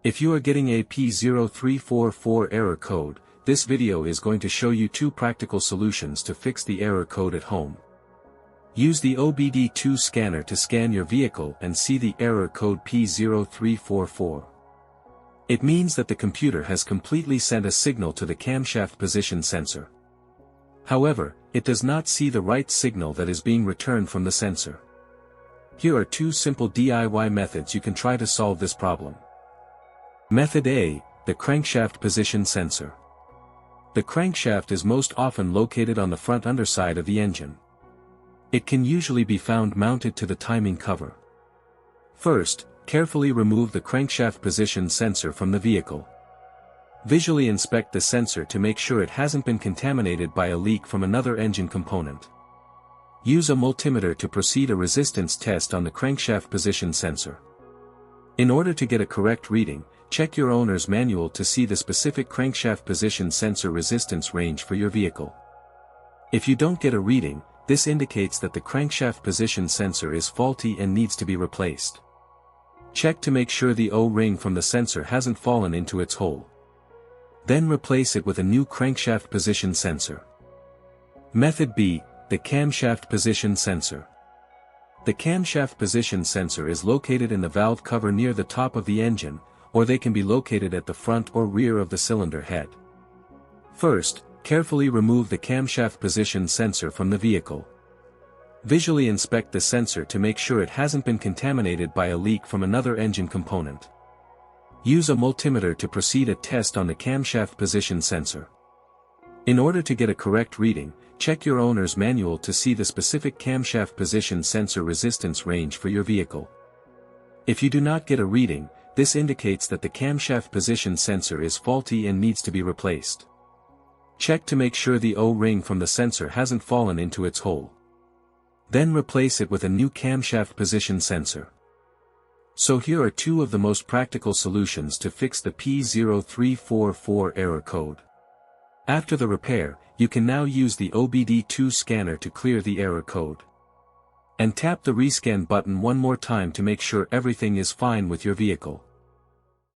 If you are getting a P0344 error code, this video is going to show you two practical solutions to fix the error code at home. Use the OBD2 scanner to scan your vehicle and see the error code P0344. It means that the computer has completely sent a signal to the camshaft position sensor. However, it does not see the right signal that is being returned from the sensor. Here are two simple DIY methods you can try to solve this problem. Method A, the crankshaft position sensor. The crankshaft is most often located on the front underside of the engine. It can usually be found mounted to the timing cover. First, carefully remove the crankshaft position sensor from the vehicle. Visually inspect the sensor to make sure it hasn't been contaminated by a leak from another engine component. Use a multimeter to proceed a resistance test on the crankshaft position sensor. In order to get a correct reading, check your owner's manual to see the specific crankshaft position sensor resistance range for your vehicle. If you don't get a reading, this indicates that the crankshaft position sensor is faulty and needs to be replaced. Check to make sure the O-ring from the sensor hasn't fallen into its hole. Then replace it with a new crankshaft position sensor. Method B, the camshaft position sensor. The camshaft position sensor is located in the valve cover near the top of the engine, or they can be located at the front or rear of the cylinder head. First, carefully remove the camshaft position sensor from the vehicle. Visually inspect the sensor to make sure it hasn't been contaminated by a leak from another engine component. Use a multimeter to proceed a test on the camshaft position sensor. In order to get a correct reading, check your owner's manual to see the specific camshaft position sensor resistance range for your vehicle. If you do not get a reading, this indicates that the camshaft position sensor is faulty and needs to be replaced. Check to make sure the O-ring from the sensor hasn't fallen into its hole. Then replace it with a new camshaft position sensor. So here are two of the most practical solutions to fix the P0344 error code. After the repair, you can now use the OBD2 scanner to clear the error code. And tap the rescan button one more time to make sure everything is fine with your vehicle.